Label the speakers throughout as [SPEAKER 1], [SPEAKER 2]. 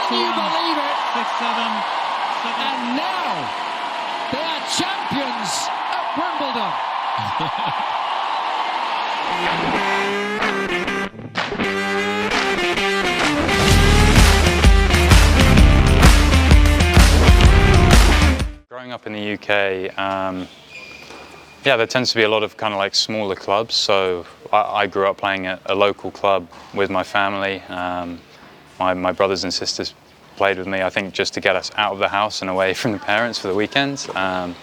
[SPEAKER 1] Can you believe it?
[SPEAKER 2] 6-7.
[SPEAKER 1] And now they are champions at Wimbledon.
[SPEAKER 3] Growing up in the UK, yeah, there tends to be a lot of kind of like smaller clubs. So I grew up playing at a local club with my family. My brothers and sisters played with me, I think, just to get us out of the house and away from the parents for the weekends. And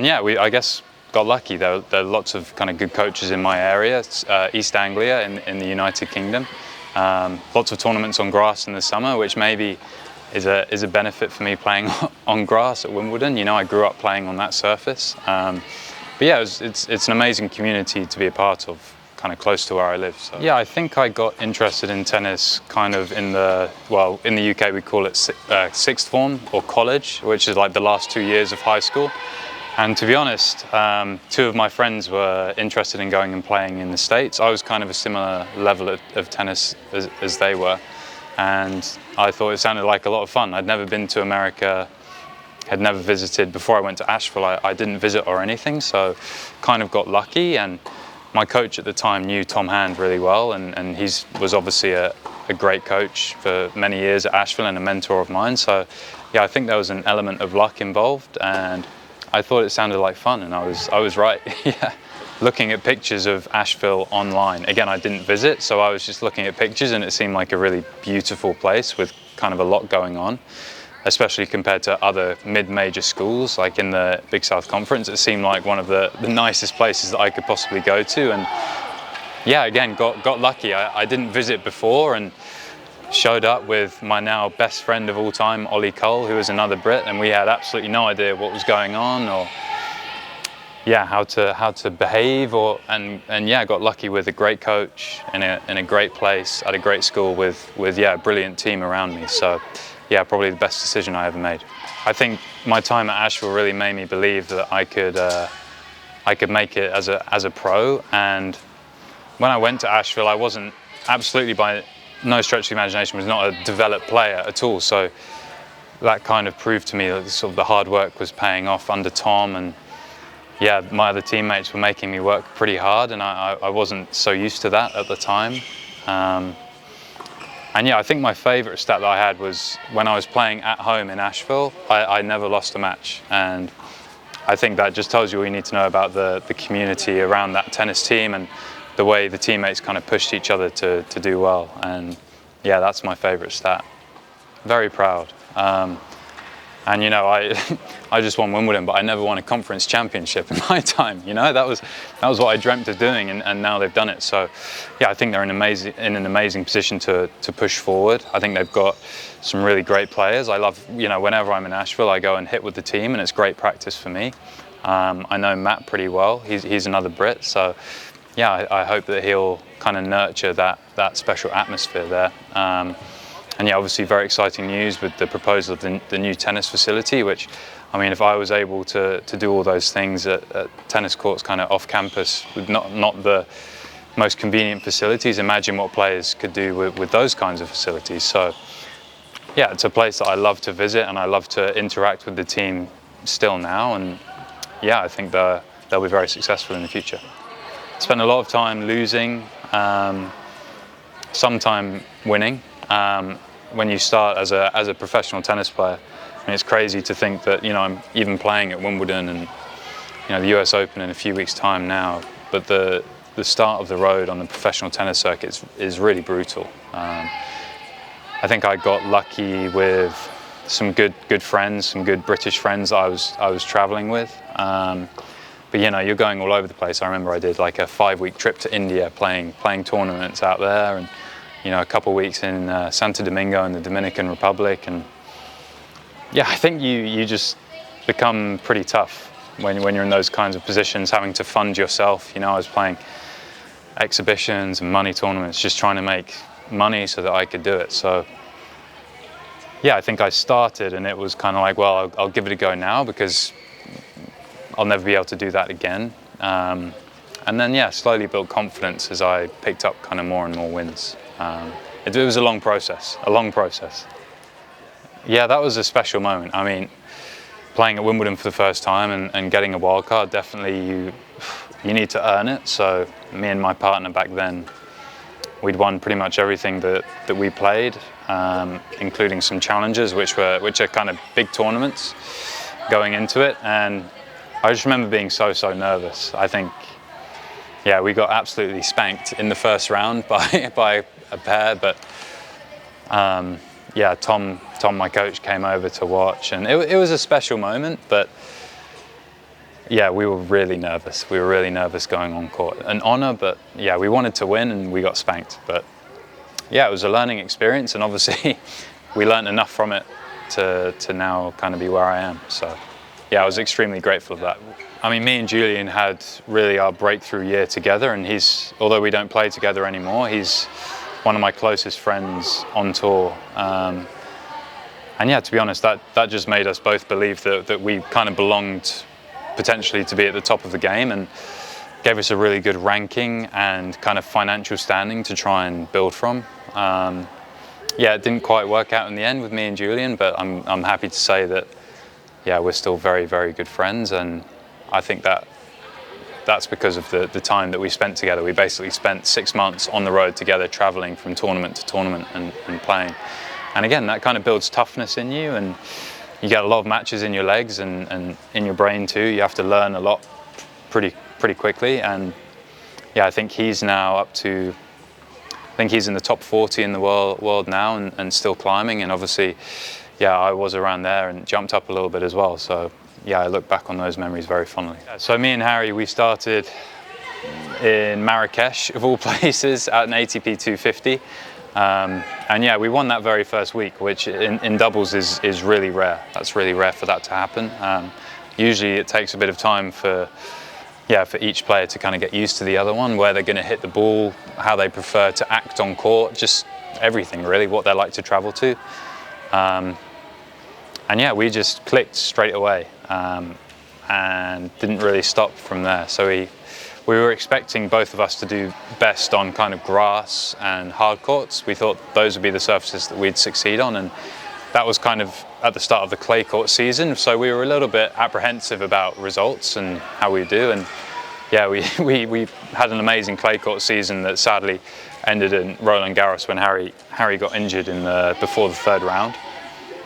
[SPEAKER 3] yeah, I guess got lucky. There are lots of kind of good coaches in my area, East Anglia in the United Kingdom. Lots of tournaments on grass in the summer, which maybe is a benefit for me playing on grass at Wimbledon. You know, I grew up playing on that surface. But yeah, it's an amazing community to be a part of, kind of close to where I live. So yeah, I think I got interested in tennis kind of in the UK we call it sixth form or college, which is like the last 2 years of high school. And to be honest, two of my friends were interested in going and playing in the States. I was kind of a similar level of tennis as they were. And I thought it sounded like a lot of fun. I'd never been to America, had never visited. Before I went to Asheville, I didn't visit or anything, so kind of got lucky. And my coach at the time knew Tom Hand really well, and he was obviously a great coach for many years at Asheville and a mentor of mine. So yeah, I think there was an element of luck involved, and I thought it sounded like fun, and I was right. Yeah. Looking at pictures of Asheville online, again, I didn't visit, so I was just looking at pictures and it seemed like a really beautiful place with kind of a lot going on, especially compared to other mid-major schools, like in the Big South Conference. It seemed like one of the nicest places that I could possibly go to. And yeah, again, got lucky. I didn't visit before and showed up with my now best friend of all time, Ollie Cole, who was another Brit, and we had absolutely no idea what was going on or yeah, how to behave, and yeah, got lucky with a great coach in a great place at a great school with yeah, a brilliant team around me. So yeah, probably the best decision I ever made. I think my time at Asheville really made me believe that I could make it as a pro. And when I went to Asheville, I wasn't absolutely, by no stretch of the imagination, was not a developed player at all. So that kind of proved to me that sort of the hard work was paying off under Tom, and yeah, my other teammates were making me work pretty hard, and I wasn't so used to that at the time. And yeah, I think my favourite stat that I had was when I was playing at home in Asheville, I never lost a match. And I think that just tells you all you need to know about the community around that tennis team and the way the teammates kind of pushed each other to do well. And yeah, that's my favourite stat. Very proud. And you know, I just won Wimbledon, but I never won a conference championship in my time. You know, that was what I dreamt of doing, and now they've done it. So yeah, I think they're in an amazing position to push forward. I think they've got some really great players. I love, you know, whenever I'm in Asheville, I go and hit with the team, and it's great practice for me. I know Matt pretty well. He's another Brit, so yeah, I hope that he'll kind of nurture that special atmosphere there. And yeah, obviously very exciting news with the proposal of the new tennis facility, which, I mean, if I was able to do all those things at tennis courts kind of off campus with not the most convenient facilities, imagine what players could do with those kinds of facilities. So yeah, it's a place that I love to visit, and I love to interact with the team still now, and yeah, I think they'll be very successful in the future. Spent a lot of time losing, some time winning. When you start as a professional tennis player, I mean, it's crazy to think that, you know, I'm even playing at Wimbledon and, you know, the US Open in a few weeks' time now, but the start of the road on the professional tennis circuit is really brutal. I think I got lucky with some good friends, some good British friends I was traveling with. But you know, you're going all over the place. I remember I did like a 5-week trip to India playing tournaments out there, and you know, a couple of weeks in Santo Domingo in the Dominican Republic. And yeah, I think you just become pretty tough when you're in those kinds of positions, having to fund yourself. You know, I was playing exhibitions and money tournaments, just trying to make money so that I could do it. So yeah, I think I started and it was kind of like, well, I'll give it a go now because I'll never be able to do that again. And then yeah, slowly built confidence as I picked up kind of more and more wins. It was a long process, Yeah, that was a special moment. I mean, playing at Wimbledon for the first time and getting a wild card, definitely you need to earn it. So me and my partner back then, we'd won pretty much everything that we played, including some challenges, which are kind of big tournaments going into it. And I just remember being so nervous. I think, yeah, we got absolutely spanked in the first round by a pair, but yeah, Tom, my coach, came over to watch, and it was a special moment. But yeah, we were really nervous. We were really nervous going on court. An honour, but yeah, we wanted to win, and we got spanked. But yeah, it was a learning experience, and obviously we learned enough from it to now kind of be where I am. So yeah, I was extremely grateful of that. I mean, me and Julian had really our breakthrough year together, and although we don't play together anymore, he's one of my closest friends on tour. And yeah, to be honest, that just made us both believe that we kind of belonged potentially to be at the top of the game, and gave us a really good ranking and kind of financial standing to try and build from. Yeah, it didn't quite work out in the end with me and Julian, but I'm happy to say that, yeah, we're still very good friends, and I think that's because of the time that we spent together. We basically spent 6 months on the road together, traveling from tournament to tournament and playing. And again, that kind of builds toughness in you, and you get a lot of matches in your legs and in your brain too. You have to learn a lot pretty quickly. And yeah, I think he's now up to, I think he's in the top 40 in the world now, and still climbing. And obviously, yeah, I was around there and jumped up a little bit as well. So yeah, I look back on those memories very fondly. So me and Harry, we started in Marrakesh, of all places, at an ATP 250. And yeah, we won that very first week, which in doubles is really rare. That's really rare for that to happen. Usually it takes a bit of time for each player to kind of get used to the other one, where they're going to hit the ball, how they prefer to act on court, just everything really, what they like to travel to. And yeah, we just clicked straight away, and didn't really stop from there. So we were expecting both of us to do best on kind of grass and hard courts. We thought those would be the surfaces that we'd succeed on, and that was kind of at the start of the clay court season. So we were a little bit apprehensive about results and how we do. And yeah, we had an amazing clay court season that sadly ended in Roland Garros when Harry got injured before the third round.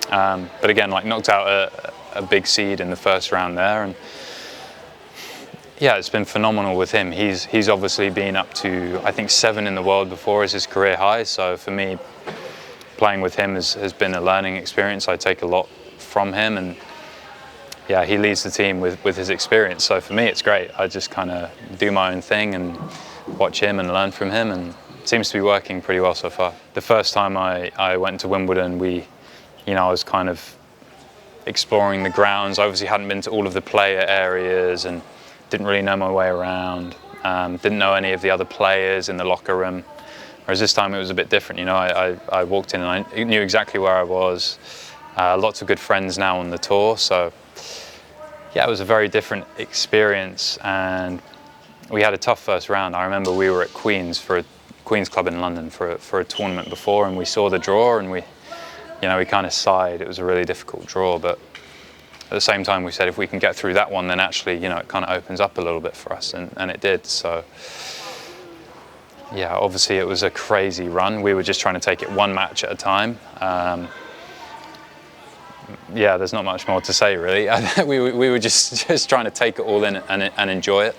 [SPEAKER 3] But again, like, knocked out a big seed in the first round there. And yeah, it's been phenomenal with him. He's obviously been up to, I think, 7 in the world before as his career high. So for me, playing with him has been a learning experience. I take a lot from him, and yeah, he leads the team with his experience. So for me, it's great. I just kind of do my own thing and watch him and learn from him, and it seems to be working pretty well so far. The first time I went to Wimbledon, I was kind of exploring the grounds. I obviously hadn't been to all of the player areas and didn't really know my way around. Didn't know any of the other players in the locker room. Whereas this time it was a bit different. I walked in and I knew exactly where I was. Lots of good friends now on the tour. So yeah, it was a very different experience, and we had a tough first round. I remember we were at Queen's Club in London for a tournament before, and we saw the draw, and we kind of sighed. It was a really difficult draw, but at the same time we said if we can get through that one, then actually, it kind of opens up a little bit for us, and it did. So yeah, obviously it was a crazy run. We were just trying to take it one match at a time. Yeah, there's not much more to say really. we were just trying to take it all in and enjoy it,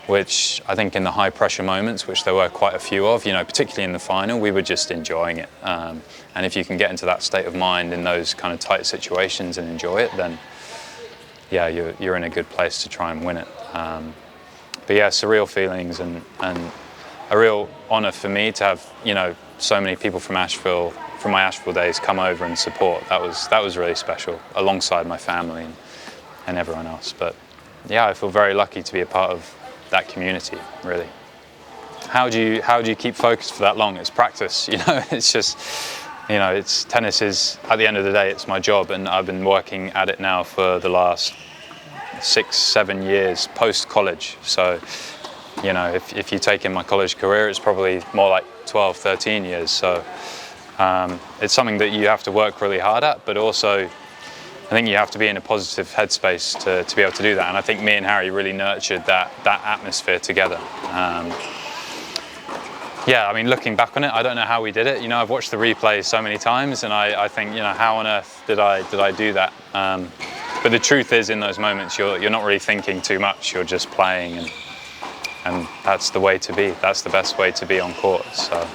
[SPEAKER 3] which I think in the high pressure moments, which there were quite a few of, particularly in the final, we were just enjoying it. And if you can get into that state of mind in those kind of tight situations and enjoy it, then yeah, you're in a good place to try and win it. But yeah, surreal feelings, and a real honour for me to have so many people from Asheville, from my Asheville days, come over and support. That was really special, alongside my family and everyone else. But yeah, I feel very lucky to be a part of that community, really. How do you keep focused for that long? It's practice, it's just, it's tennis is, at the end of the day, it's my job, and I've been working at it now for the last 6-7 years post-college. So, if you take in my college career, it's probably more like 12-13 years. So It's something that you have to work really hard at, but also I think you have to be in a positive headspace to be able to do that. And I think me and Harry really nurtured that atmosphere together. Yeah, I mean, looking back on it, I don't know how we did it. You know, I've watched the replay so many times, and I think, you know, how on earth did I do that? But the truth is, in those moments, you're not really thinking too much. You're just playing, and that's the way to be. That's the best way to be on court. So,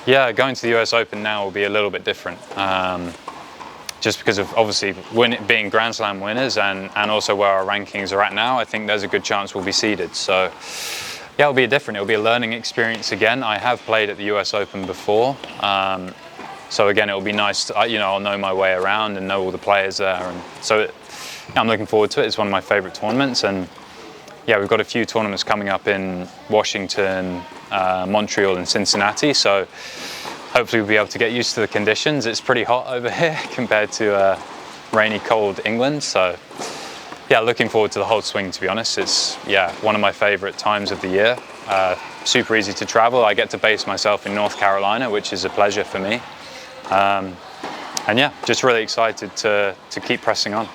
[SPEAKER 3] yeah, going to the US Open now will be a little bit different. Just because of obviously being Grand Slam winners and also where our rankings are at now, I think there's a good chance we'll be seeded. So yeah, it'll be different. It'll be a learning experience again. I have played at the US Open before. So again, it'll be nice to, you know, I'll know my way around and know all the players there. And so I'm looking forward to it. It's one of my favorite tournaments. And yeah, we've got a few tournaments coming up in Washington, Montreal and Cincinnati. So hopefully we'll be able to get used to the conditions. It's pretty hot over here compared to rainy, cold England. So yeah, looking forward to the whole swing, to be honest. It's, yeah, one of my favorite times of the year. Super easy to travel. I get to base myself in North Carolina, which is a pleasure for me. And yeah, just really excited to keep pressing on.